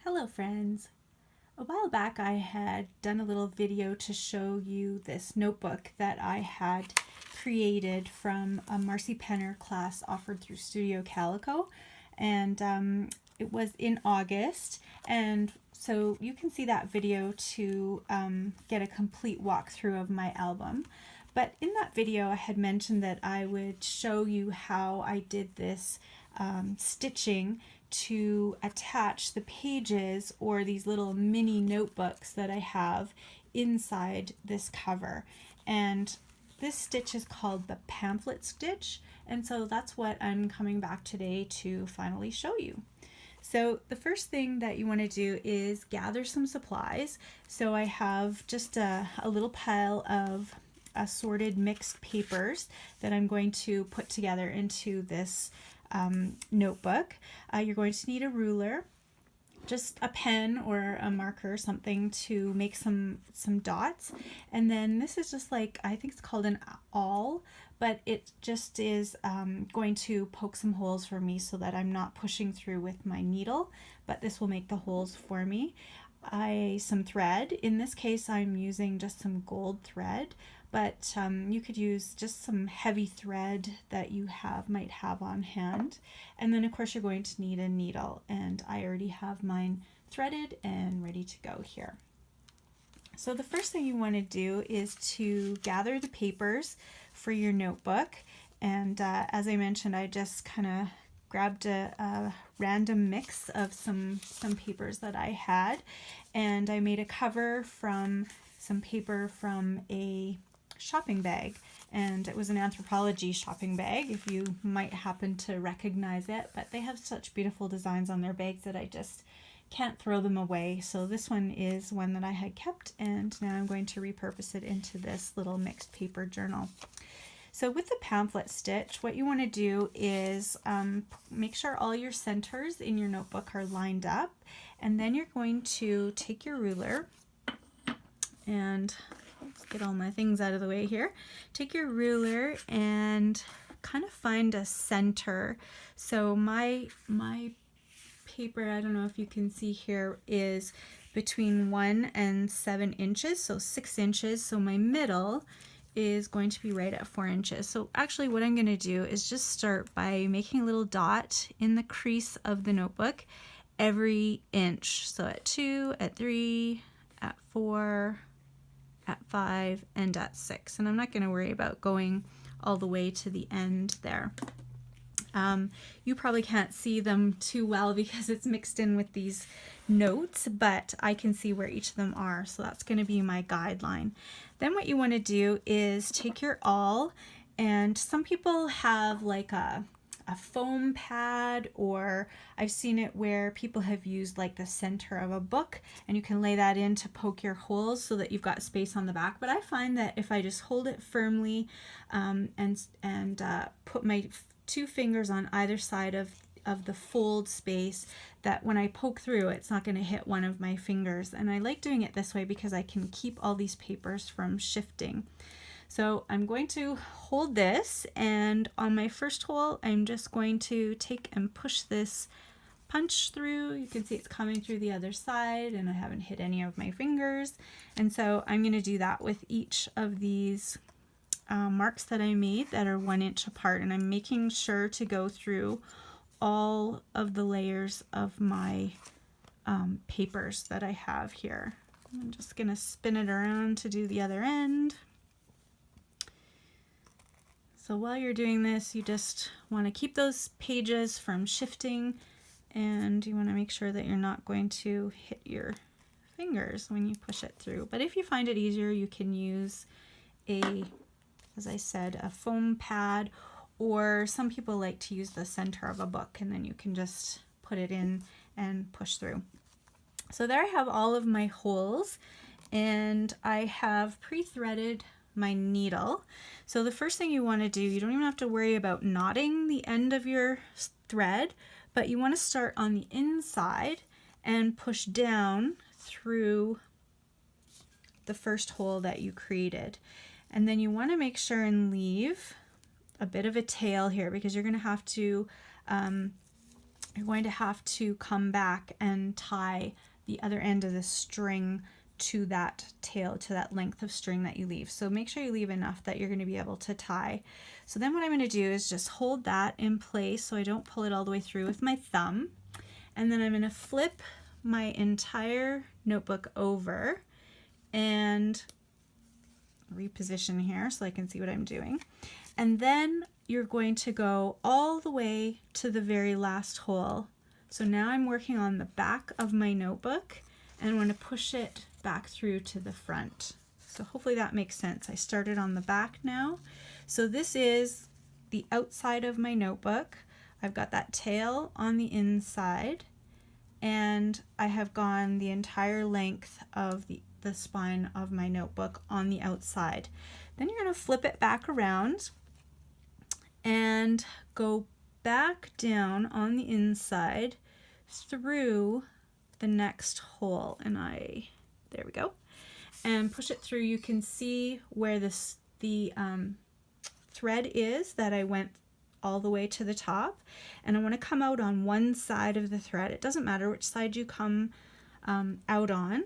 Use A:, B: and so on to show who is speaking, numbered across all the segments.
A: Hello friends! A while back I had done a little video to show you this notebook that I had created from a Marcy Penner class offered through Studio Calico, and it was in August, and so you can see that video to get a complete walkthrough of my album. But in that video I had mentioned that I would show you how I did this stitching to attach the pages or these little mini notebooks that I have inside this cover. And this stitch is called the pamphlet stitch, and so that's what I'm coming back today to finally show you. So the first thing that you want to do is gather some supplies. So I have just a little pile of assorted mixed papers that I'm going to put together into this notebook. You're going to need a ruler, just a pen or a marker, something to make some dots, and then this is just like, I think it's called an awl, but it just is going to poke some holes for me so that I'm not pushing through with my needle, but this will make the holes for me. Some thread. In this case I'm using just some gold thread, but you could use just some heavy thread that you might have on hand. And then of course you're going to need a needle, and I already have mine threaded and ready to go here. So the first thing you want to do is to gather the papers for your notebook, and as I mentioned, I just kind of grabbed a random mix of some papers that I had, and I made a cover from some paper from a shopping bag, and it was an anthropology shopping bag, if you might happen to recognize it, but they have such beautiful designs on their bags that I just can't throw them away. So this one is one that I had kept, and now I'm going to repurpose it into this little mixed paper journal. So with the pamphlet stitch, what you want to do is make sure all your centers in your notebook are lined up, and then you're going to take your ruler and let's get all my things out of the way here. Take your ruler and kind of find a center. So my paper, I don't know if you can see here, is between 1 and 7 inches, so 6 inches. So my middle is going to be right at 4 inches. So actually what I'm going to do is just start by making a little dot in the crease of the notebook every inch. So at 2, at 3, at 4, at 5, and at 6. And I'm not going to worry about going all the way to the end there. You probably can't see them too well because it's mixed in with these notes, but I can see where each of them are, so that's going to be my guideline. Then what you want to do is take your awl, and some people have like a foam pad, or I've seen it where people have used like the center of a book, and you can lay that in to poke your holes so that you've got space on the back. But I find that if I just hold it firmly and put my 2 fingers on either side of the fold space, that when I poke through, it's not going to hit one of my fingers. And I like doing it this way because I can keep all these papers from shifting. So I'm going to hold this, and on my first hole I'm just going to take and push this punch through. You can see it's coming through the other side, and I haven't hit any of my fingers. And so I'm going to do that with each of these marks that I made that are 1 inch apart, and I'm making sure to go through all of the layers of my papers that I have here. I'm just going to spin it around to do the other end. So while you're doing this, you just want to keep those pages from shifting, and you want to make sure that you're not going to hit your fingers when you push it through. But if you find it easier, you can use as I said, a foam pad, or some people like to use the center of a book, and then you can just put it in and push through. So there I have all of my holes, and I have pre-threaded my needle. So the first thing you want to do, you don't even have to worry about knotting the end of your thread, but you want to start on the inside and push down through the first hole that you created. And then you want to make sure and leave a bit of a tail here, because you're going to have to you're going to have to come back and tie the other end of the string to that tail, to that length of string that you leave. So make sure you leave enough that you're going to be able to tie. So then what I'm going to do is just hold that in place so I don't pull it all the way through with my thumb. And then I'm going to flip my entire notebook over and reposition here so I can see what I'm doing. And then you're going to go all the way to the very last hole. So now I'm working on the back of my notebook and I'm going to push it back through to the front. So hopefully that makes sense. I started on the back now. So this is the outside of my notebook. I've got that tail on the inside and I have gone the entire length of the spine of my notebook on the outside. Then you're going to flip it back around and go back down on the inside through the next hole, and there we go, and push it through. You can see where the thread is that I went all the way to the top, and I want to come out on one side of the thread. It doesn't matter which side you come out on,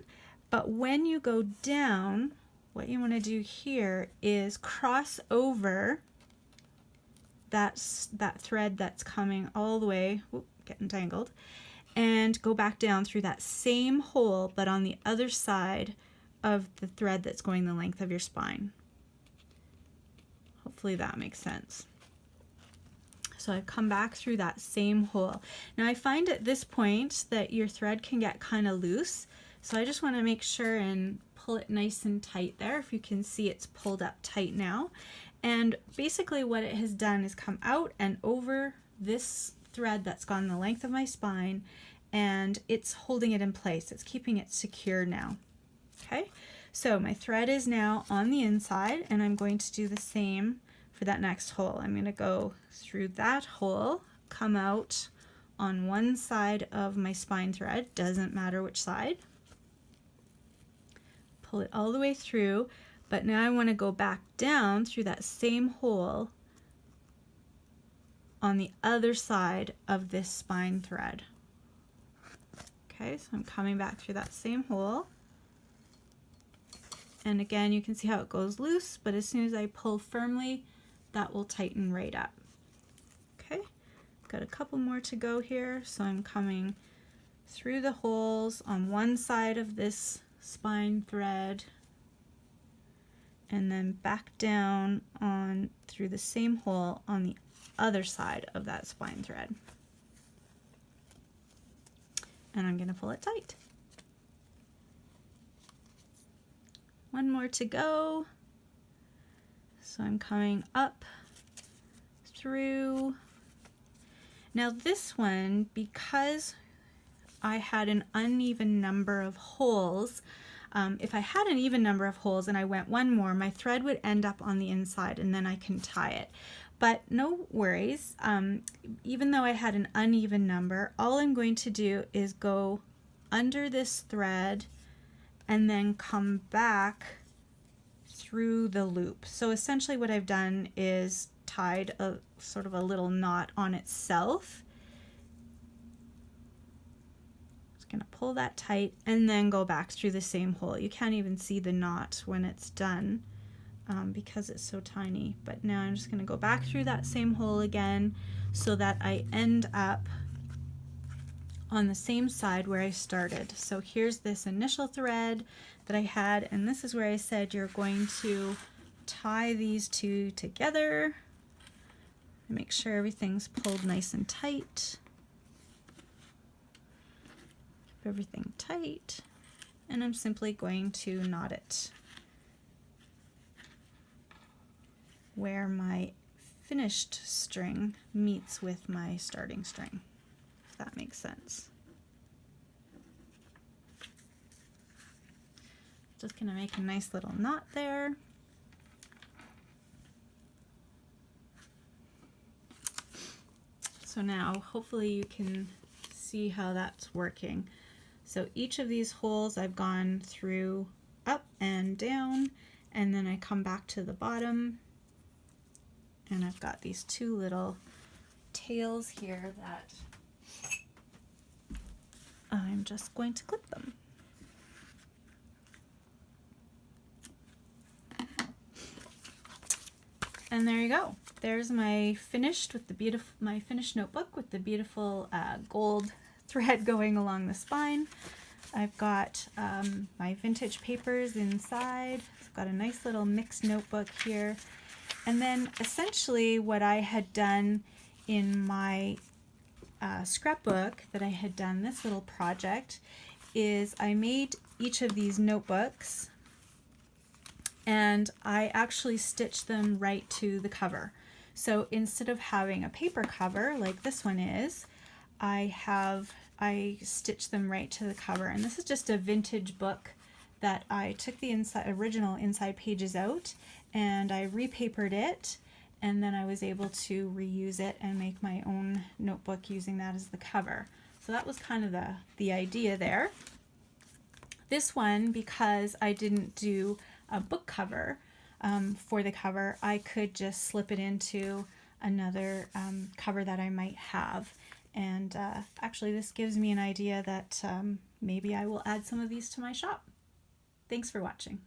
A: but when you go down, what you want to do here is cross over that thread that's coming all the way, getting tangled, and go back down through that same hole, but on the other side of the thread that's going the length of your spine. Hopefully that makes sense. So I've come back through that same hole. Now I find at this point that your thread can get kind of loose, so I just want to make sure and pull it nice and tight there. If you can see, it's pulled up tight now. And basically what it has done is come out and over this thread that's gone the length of my spine, and it's holding it in place. It's keeping it secure now. Okay, so my thread is now on the inside, and I'm going to do the same for that next hole. I'm going to go through that hole, come out on one side of my spine thread, doesn't matter which side, pull it all the way through, but now I want to go back down through that same hole on the other side of this spine thread. Okay, so I'm coming back through that same hole, and again you can see how it goes loose, but as soon as I pull firmly, that will tighten right up. Okay, got a couple more to go here, so I'm coming through the holes on one side of this spine thread and then back down on through the same hole on the other side of that spine thread. And I'm going to pull it tight. One more to go. So I'm coming up through. Now this one, because I had an uneven number of holes, if I had an even number of holes and I went one more, my thread would end up on the inside and then I can tie it. But no worries, even though I had an uneven number, all I'm going to do is go under this thread and then come back through the loop. So essentially what I've done is tied a sort of a little knot on itself. Just gonna pull that tight and then go back through the same hole. You can't even see the knot when it's done because it's so tiny. But now I'm just gonna go back through that same hole again so that I end up on the same side where I started. So here's this initial thread that I had, and this is where I said you're going to tie these two together. Make sure everything's pulled nice and tight. Keep everything tight, and I'm simply going to knot it where my finished string meets with my starting string, if that makes sense. Just gonna make a nice little knot there. So now hopefully you can see how that's working. So each of these holes I've gone through up and down, and then I come back to the bottom, and I've got these two little tails here that I'm just going to clip them. And there you go. There's my finished notebook with the beautiful gold thread going along the spine. I've got my vintage papers inside. I've got a nice little mixed notebook here. And then essentially what I had done in my scrapbook that I had done, this little project, is I made each of these notebooks and I actually stitched them right to the cover. So instead of having a paper cover like this one is, I stitched them right to the cover. And this is just a vintage book that I took the original inside pages out and I repapered it, and then I was able to reuse it and make my own notebook using that as the cover. So that was kind of the idea there. This one, because I didn't do a book cover for the cover, I could just slip it into another cover that I might have. And actually this gives me an idea that maybe I will add some of these to my shop. Thanks for watching.